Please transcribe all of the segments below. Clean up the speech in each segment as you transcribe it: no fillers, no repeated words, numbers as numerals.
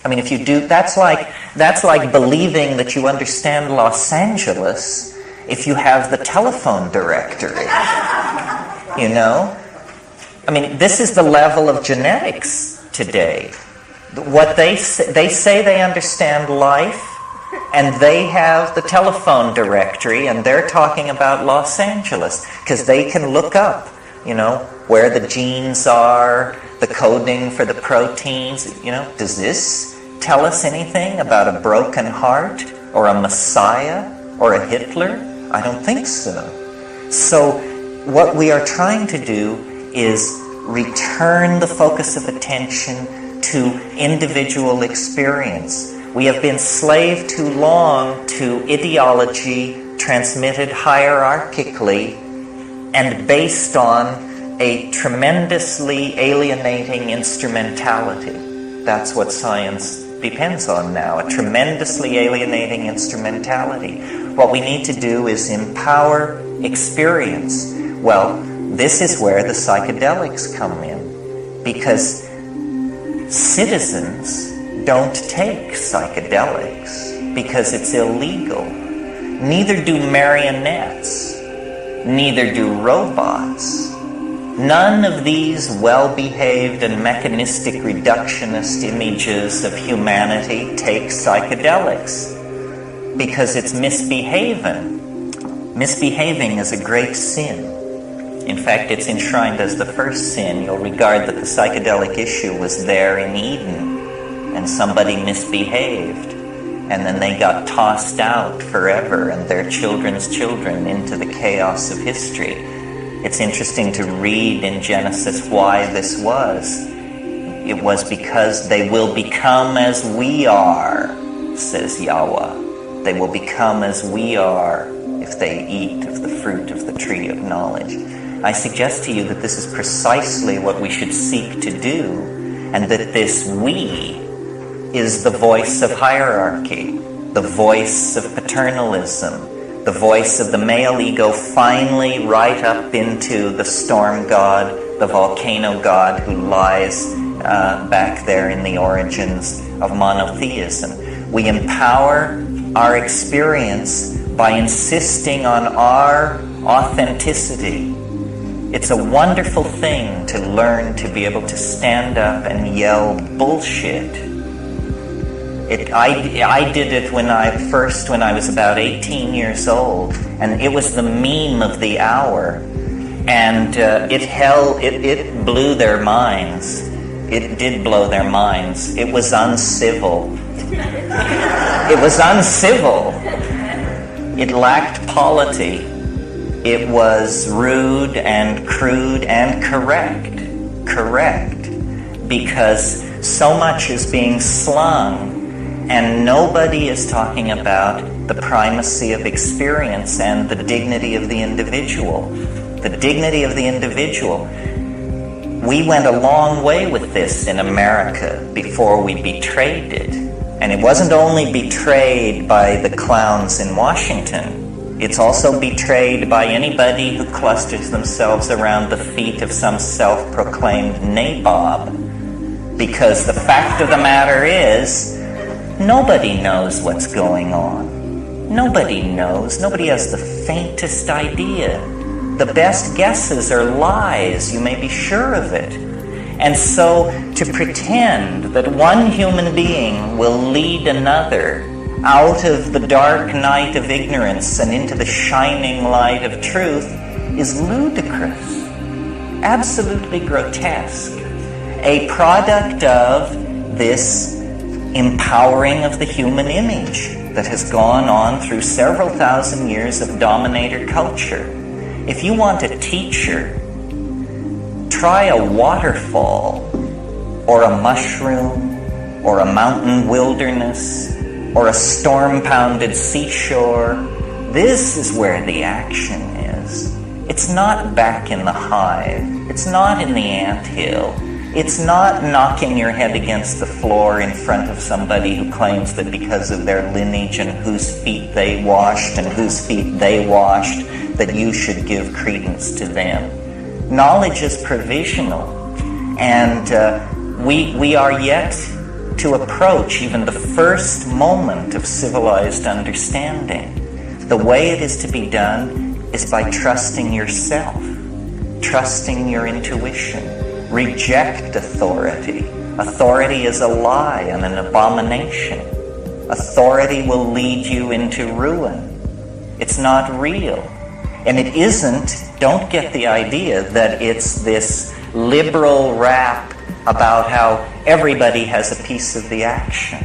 I mean, if you do, that's like believing that you understand Los Angeles if you have the telephone directory. You know? I mean, this is the level of genetics today. What they say they understand life, and they have the telephone directory, and they're talking about Los Angeles because they can look up, you know, where the genes are, the coding for the proteins. You know, does this tell us anything about a broken heart or a Messiah or a Hitler? I don't think so. So what we are trying to do is return the focus of attention to individual experience. We have been slave too long to ideology transmitted hierarchically and based on a tremendously alienating instrumentality. That's what science depends on now, a tremendously alienating instrumentality. What we need to do is empower experience. Well, this is where the psychedelics come in, because citizens don't take psychedelics because it's illegal. Neither do marionettes. Neither do robots. None of these well-behaved and mechanistic reductionist images of humanity take psychedelics because it's misbehaving. Misbehaving is a great sin. In fact, it's enshrined as the first sin. You'll regard that the psychedelic issue was there in Eden, and somebody misbehaved, and then they got tossed out forever and their children's children into the chaos of history. It's interesting to read in Genesis why this was. It was because they will become as we are, says Yahweh. They will become as we are if they eat of the fruit of the tree of knowledge. I suggest to you that this is precisely what we should seek to do, and that this we is the voice of hierarchy, the voice of paternalism, the voice of the male ego finally right up into the storm god, the volcano god who lies back there in the origins of monotheism. We empower our experience by insisting on our authenticity. It's a wonderful thing to learn to be able to stand up and yell bullshit. I did it when I was about 18 years old, and it was the meme of the hour, and it blew their minds. It did blow their minds. It was uncivil. It was uncivil. It lacked polity. It was rude and crude and correct, because so much is being slung, and nobody is talking about the primacy of experience and the dignity of the individual. The dignity of the individual. We went a long way with this in America before we betrayed it. And it wasn't only betrayed by the clowns in Washington. It's also betrayed by anybody who clusters themselves around the feet of some self-proclaimed nabob. Because the fact of the matter is, nobody knows what's going on. Nobody knows. Nobody has the faintest idea. The best guesses are lies. You may be sure of it. And so to pretend that one human being will lead another out of the dark night of ignorance and into the shining light of truth is ludicrous, absolutely grotesque, a product of this empowering of the human image that has gone on through several thousand years of dominator culture. If you want a teacher, try a waterfall, or a mushroom, or a mountain wilderness, or a storm-pounded seashore. This is where the action is. It's not back in the hive. It's not in the anthill. It's not knocking your head against the floor in front of somebody who claims that because of their lineage and whose feet they washed and whose feet they washed, that you should give credence to them. Knowledge is provisional, and we are yet to approach even the first moment of civilized understanding. The way it is to be done is by trusting yourself, trusting your intuition. Reject authority. Authority is a lie and an abomination. Authority will lead you into ruin. It's not real. And it isn't, don't get the idea that it's this liberal rap about how everybody has a piece of the action.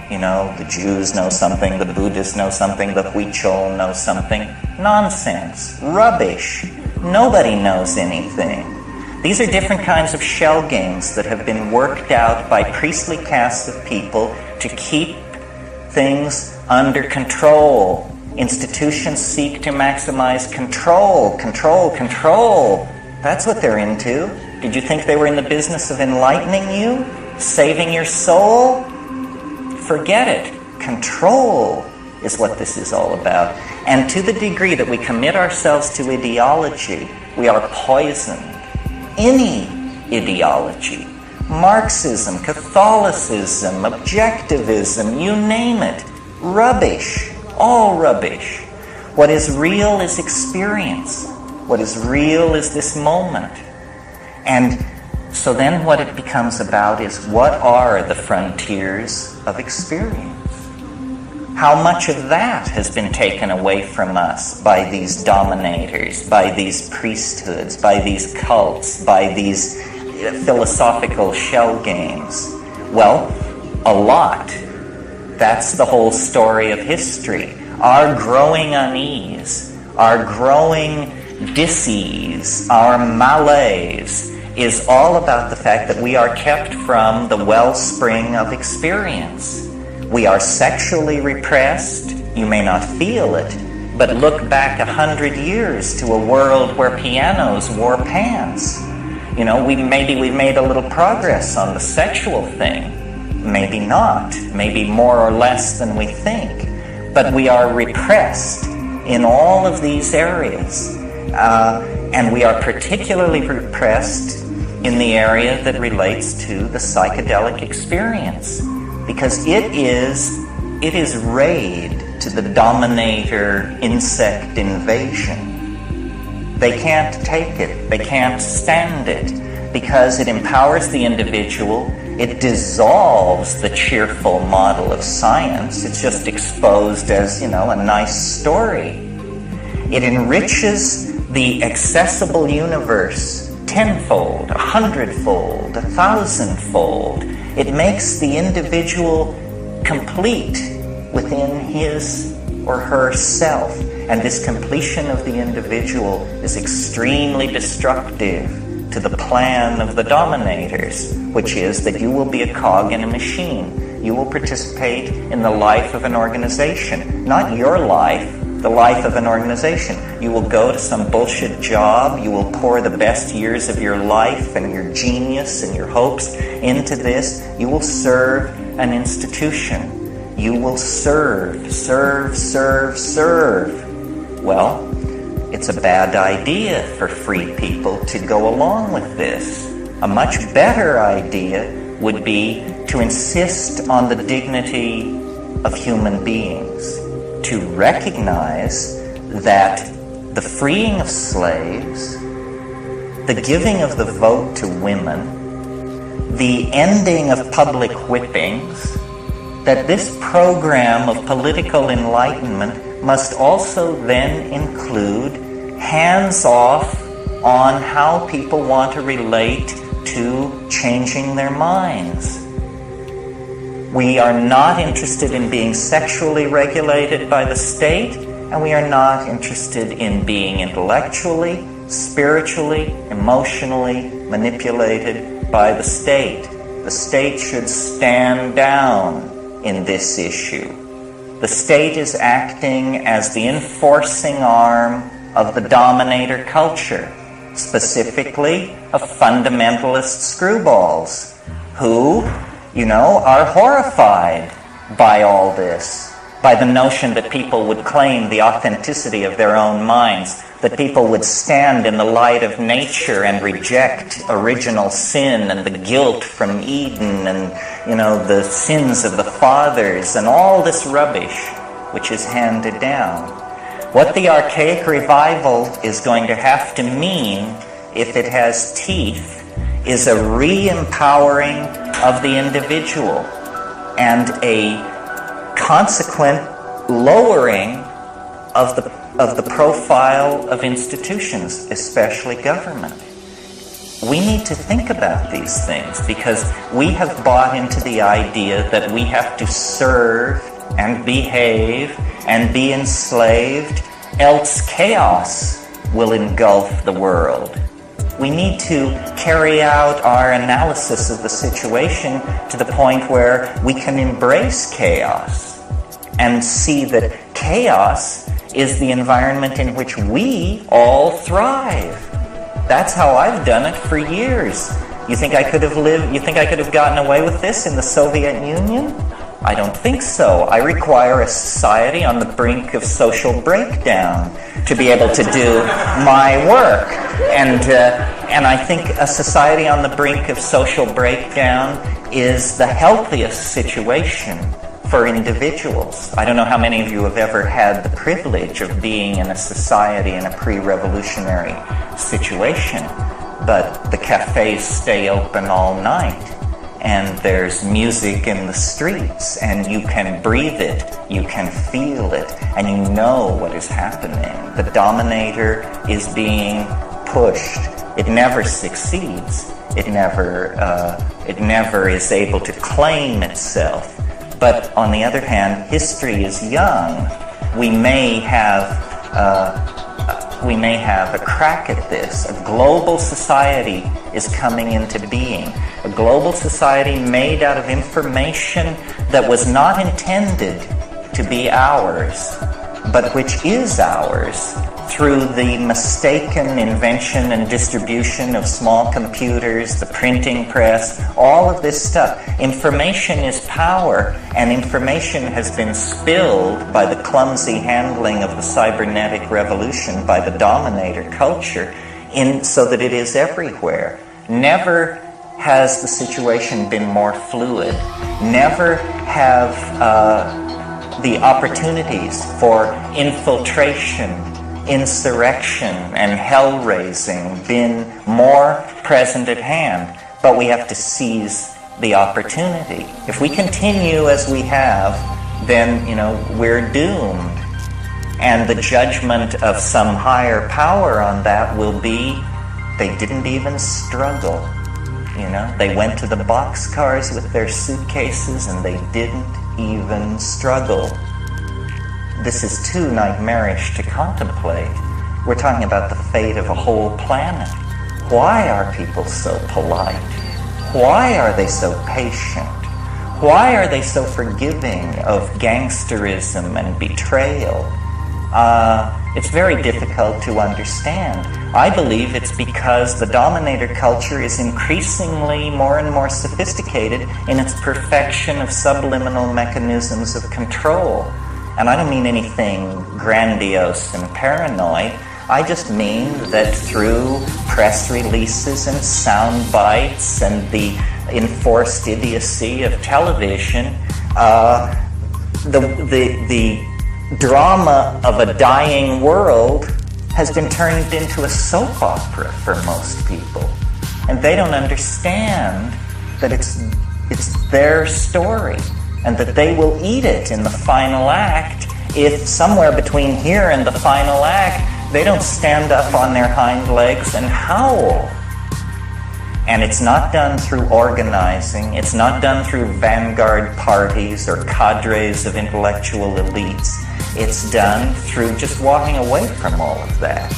You know, the Jews know something, the Buddhists know something, the Huichol know something. Nonsense. Rubbish. Nobody knows anything. These are different kinds of shell games that have been worked out by priestly castes of people to keep things under control. Institutions seek to maximize control, control, control. That's what they're into. Did you think they were in the business of enlightening you? Saving your soul? Forget it. Control is what this is all about. And to the degree that we commit ourselves to ideology, we are poisoned. Any ideology, Marxism, Catholicism, objectivism, you name it, rubbish, all rubbish. What is real is experience. What is real is this moment. And so then what it becomes about is, what are the frontiers of experience? How much of that has been taken away from us by these dominators, by these priesthoods, by these cults, by these philosophical shell games? Well, a lot. That's the whole story of history. Our growing unease, our growing dis-ease, our malaise is all about the fact that we are kept from the wellspring of experience. We are sexually repressed. You may not feel it, but look back 100 years to a world where pianos wore pants. You know, maybe we've made a little progress on the sexual thing. Maybe not. Maybe more or less than we think. But we are repressed in all of these areas. And we are particularly repressed in the area that relates to the psychedelic experience. Because it is raid to the dominator insect invasion. They can't take it. They can't stand it. Because it empowers the individual. It dissolves the cheerful model of science. It's just exposed as, a nice story. It enriches the accessible universe tenfold, 100-fold, 1,000-fold. It makes the individual complete within his or her self. And this completion of the individual is extremely destructive to the plan of the dominators, which is that you will be a cog in a machine. You will participate in the life of an organization. Not your life, the life of an organization. You will go to some bullshit job. You will pour the best years of your life and your genius and your hopes into this. You will serve an institution. You will serve, serve, serve, serve. Well, it's a bad idea for free people to go along with this. A much better idea would be to insist on the dignity of human beings, to recognize that the freeing of slaves, the giving of the vote to women, the ending of public whippings, that this program of political enlightenment must also then include hands-off on how people want to relate to changing their minds. We are not interested in being sexually regulated by the state, and we are not interested in being intellectually, spiritually, emotionally manipulated by the state. The state should stand down in this issue. The state is acting as the enforcing arm of the dominator culture, specifically of fundamentalist screwballs, who, are horrified by all this. by the notion that people would claim the authenticity of their own minds, that people would stand in the light of nature and reject original sin and the guilt from Eden and, the sins of the fathers and all this rubbish which is handed down. What the archaic revival is going to have to mean, if it has teeth, is a re-empowering of the individual and a consequent lowering of the profile of institutions, especially government. We need to think about these things because we have bought into the idea that we have to serve and behave and be enslaved, else chaos will engulf the world. We need to carry out our analysis of the situation to the point where we can embrace chaos and see that chaos is the environment in which we all thrive. That's how I've done it for years. You think I could have gotten away with this in the Soviet Union? I don't think so. I require a society on the brink of social breakdown to be able to do my work. And I think a society on the brink of social breakdown is the healthiest situation for individuals. I don't know how many of you have ever had the privilege of being in a society in a pre-revolutionary situation, but the cafes stay open all night. And there's music in the streets, and you can breathe it, you can feel it, and you know what is happening. The dominator is being pushed. It never succeeds. It never is able to claim itself. But on the other hand, history is young. We may have a crack at this. A global society is coming into being. A global society made out of information that was not intended to be ours, but which is ours through the mistaken invention and distribution of small computers, the printing press, all of this stuff. Information is power, and information has been spilled by the clumsy handling of the cybernetic revolution by the dominator culture so that it is everywhere. Never has the situation been more fluid. Never have the opportunities for infiltration, insurrection, and hell-raising been more present at hand. But we have to seize the opportunity. If we continue as we have, then, we're doomed. And the judgment of some higher power on that will be, they didn't even struggle. They went to the boxcars with their suitcases and they didn't even struggle. This is too nightmarish to contemplate. We're talking about the fate of a whole planet. Why are people so polite? Why are they so patient? Why are they so forgiving of gangsterism and betrayal? It's very difficult to understand. I believe it's because the dominator culture is increasingly more and more sophisticated in its perfection of subliminal mechanisms of control. And I don't mean anything grandiose and paranoid. I just mean that through press releases and sound bites and the enforced idiocy of television, the drama of a dying world has been turned into a soap opera for most people. And they don't understand that it's their story and that they will eat it in the final act if somewhere between here and the final act they don't stand up on their hind legs and howl. And it's not done through organizing. It's not done through vanguard parties or cadres of intellectual elites. It's done through just walking away from all of that.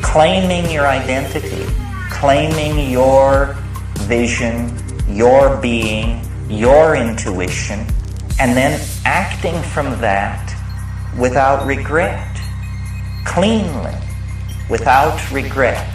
Claiming your identity, claiming your vision, your being, your intuition, and then acting from that without regret, cleanly, without regret.